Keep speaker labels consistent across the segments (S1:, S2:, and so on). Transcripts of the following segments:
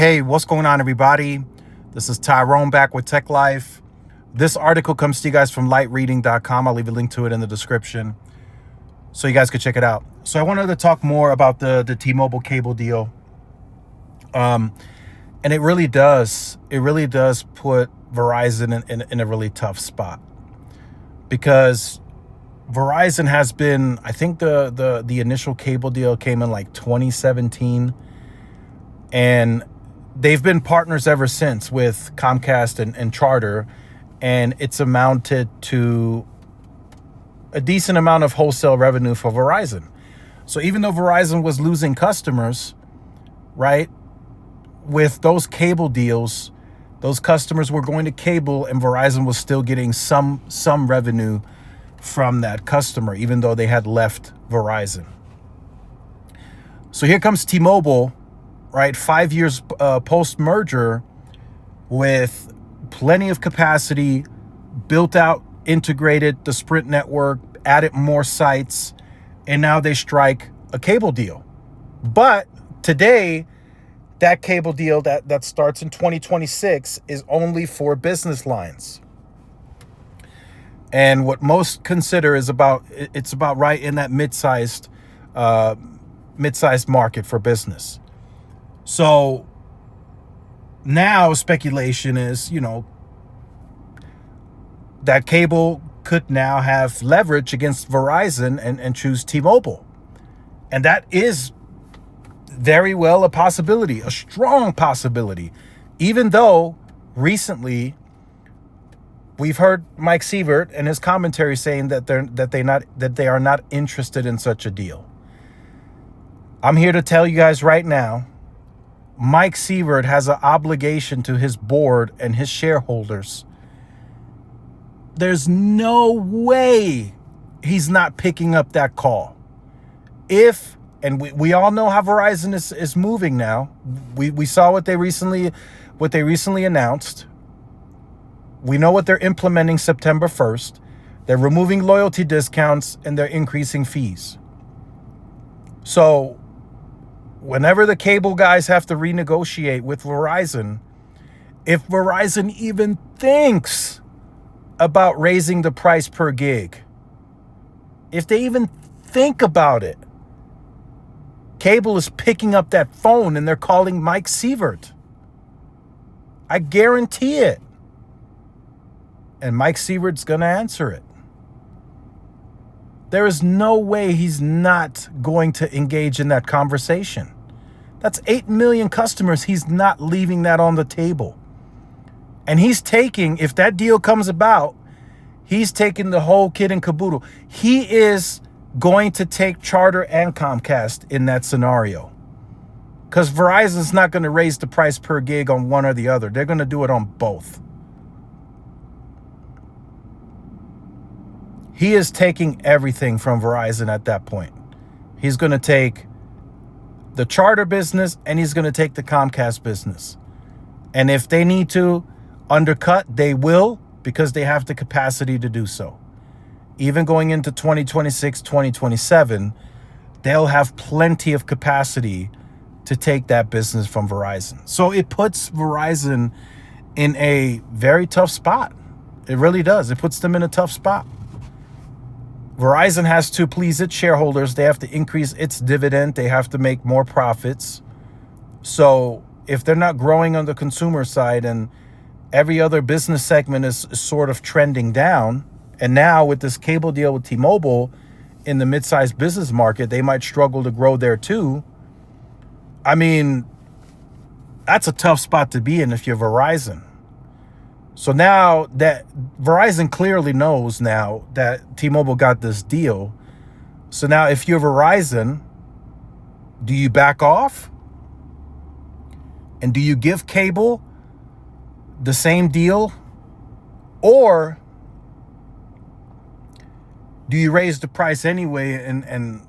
S1: Hey, what's going on, everybody? This is Tyrone back with Tech Life. This article comes to you guys from lightreading.com. I'll leave a link to it in the description so you guys can check it out. So I wanted to talk more about the T-Mobile cable deal. And it really does put Verizon in a really tough spot, because Verizon has been, I think the initial cable deal came in like 2017, and they've been partners ever since with Comcast and Charter, and it's amounted to a decent amount of wholesale revenue for Verizon. So even though Verizon was losing customers, right, with those cable deals, those customers were going to cable, and Verizon was still getting some revenue from that customer, even though they had left Verizon. So here comes T-Mobile, right? 5 years post-merger, with plenty of capacity, built out, integrated the Sprint network, added more sites, and now they strike a cable deal. But today, that cable deal that starts in 2026 is only for business lines. And what most consider is about right in that mid-sized market for business. So now speculation is, that cable could now have leverage against Verizon and choose T-Mobile. And that is very well a possibility, a strong possibility, even though recently we've heard Mike Sievert and his commentary saying that they are not interested in such a deal. I'm here to tell you guys right now, Mike Sievert has an obligation to his board and his shareholders. There's no way he's not picking up that call. And we all know how Verizon is moving now. We saw what they recently announced. We know what they're implementing September 1st. They're removing loyalty discounts and they're increasing fees. So whenever the cable guys have to renegotiate with Verizon, if Verizon even thinks about raising the price per gig, if they even think about it, cable is picking up that phone and they're calling Mike Sievert. I guarantee it. And Mike Sievert's going to answer it. There is no way he's not going to engage in that conversation. That's 8 million customers. He's not leaving that on the table. And he's taking, if that deal comes about, he's taking the whole kit and caboodle. He is going to take Charter and Comcast in that scenario, because Verizon's not going to raise the price per gig on one or the other. They're going to do it on both. He is taking everything from Verizon at that point. He's going to take the Charter business and he's going to take the Comcast business. And if they need to undercut, they will, because they have the capacity to do so. Even going into 2026, 2027, they'll have plenty of capacity to take that business from Verizon. So it puts Verizon in a very tough spot. It really does. It puts them in a tough spot. Verizon has to please its shareholders. They have to increase its dividend. They have to make more profits. So if they're not growing on the consumer side and every other business segment is sort of trending down, and now with this cable deal with T-Mobile in the mid-sized business market, they might struggle to grow there too. I mean, that's a tough spot to be in if you're Verizon. So now that Verizon clearly knows now that T-Mobile got this deal. So now if you're Verizon, do you back off? And do you give cable the same deal? Or do you raise the price anyway, and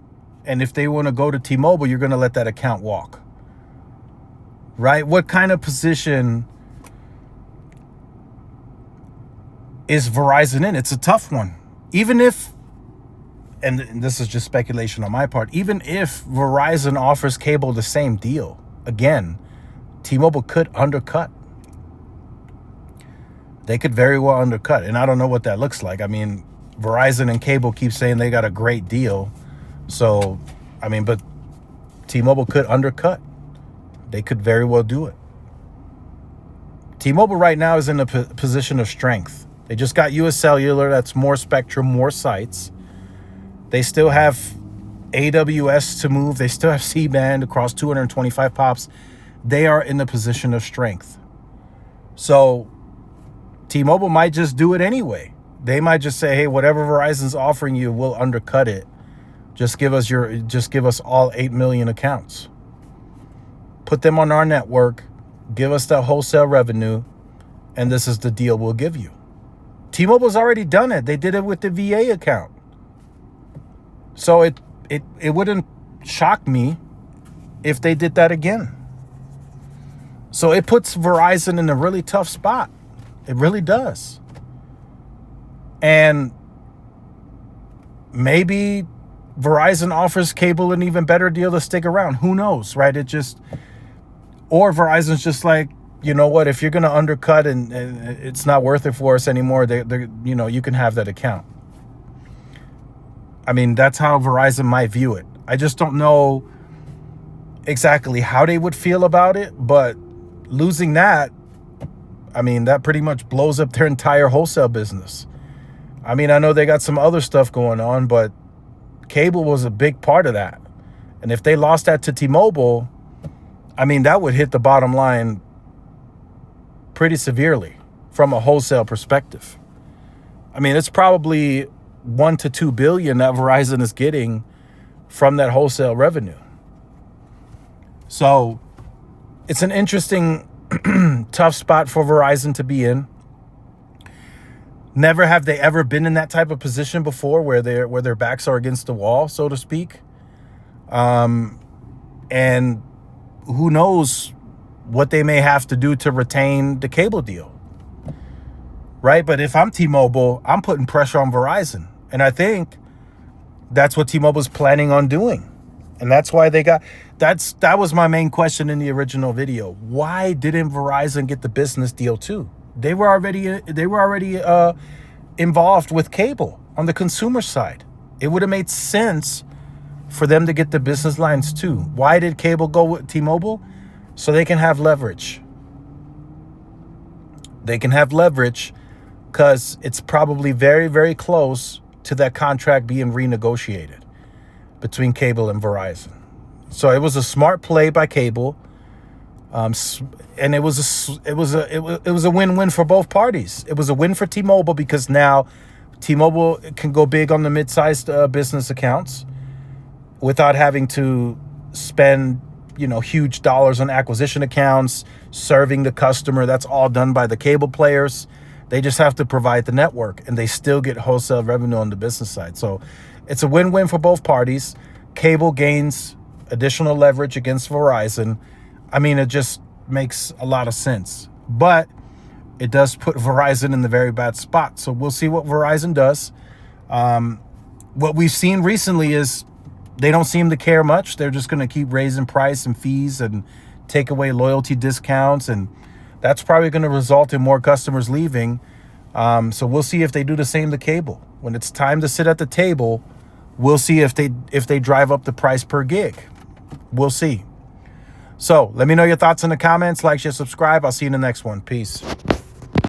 S1: if they want to go to T-Mobile, you're going to let that account walk? Right? What kind of position is Verizon in? It's a tough one. Even if, and this is just speculation on my part, even if Verizon offers cable the same deal, again, T-Mobile could undercut. They could very well undercut. And I don't know what that looks like. I mean, Verizon and cable keep saying they got a great deal. So, I mean, but T-Mobile could undercut. They could very well do it. T-Mobile right now is in a position of strength. They just got US Cellular. That's more spectrum, more sites. They still have AWS to move. They still have C-band across 225 pops. They are in a position of strength. So T-Mobile might just do it anyway. They might just say, hey, whatever Verizon's offering you, we'll undercut it. Just give us all 8 million accounts. Put them on our network. Give us that wholesale revenue. And this is the deal we'll give you. T-Mobile's already done it. They did it with the VA account. So it wouldn't shock me if they did that again. So it puts Verizon in a really tough spot. It really does. And maybe Verizon offers cable an even better deal to stick around. Who knows, right? Or Verizon's just like, you know what, if you're going to undercut and it's not worth it for us anymore, you can have that account. I mean, that's how Verizon might view it. I just don't know exactly how they would feel about it, but losing that, I mean, that pretty much blows up their entire wholesale business. I mean, I know they got some other stuff going on, but cable was a big part of that. And if they lost that to T-Mobile, I mean, that would hit the bottom line pretty severely from a wholesale perspective. I mean, it's probably $1 to $2 billion that Verizon is getting from that wholesale revenue. So it's an interesting, tough spot for Verizon to be in. Never have they ever been in that type of position before where their backs are against the wall, so to speak. And who knows what they may have to do to retain the cable deal, right? But if I'm T-Mobile, I'm putting pressure on Verizon. And I think that's what T-Mobile's planning on doing. And that's why that was my main question in the original video. Why didn't Verizon get the business deal too? They were already involved with cable on the consumer side. It would have made sense for them to get the business lines too. Why did cable go with T-Mobile? So they can have leverage. They can have leverage because it's probably very, very close to that contract being renegotiated between cable and Verizon. So it was a smart play by cable. And it was a win-win for both parties. It was a win for T-Mobile because now T-Mobile can go big on the mid-sized business accounts without having to spend, huge dollars on acquisition accounts, serving the customer. That's all done by the cable players. They just have to provide the network, and they still get wholesale revenue on the business side. So it's a win-win for both parties. Cable gains additional leverage against Verizon. I mean, it just makes a lot of sense. But it does put Verizon in the very bad spot. So we'll see what Verizon does. What we've seen recently is they don't seem to care much. They're just going to keep raising price and fees and take away loyalty discounts. And that's probably going to result in more customers leaving. So we'll see if they do the same to cable. When it's time to sit at the table, we'll see if they drive up the price per gig. We'll see. So let me know your thoughts in the comments. Like, share, subscribe. I'll see you in the next one. Peace.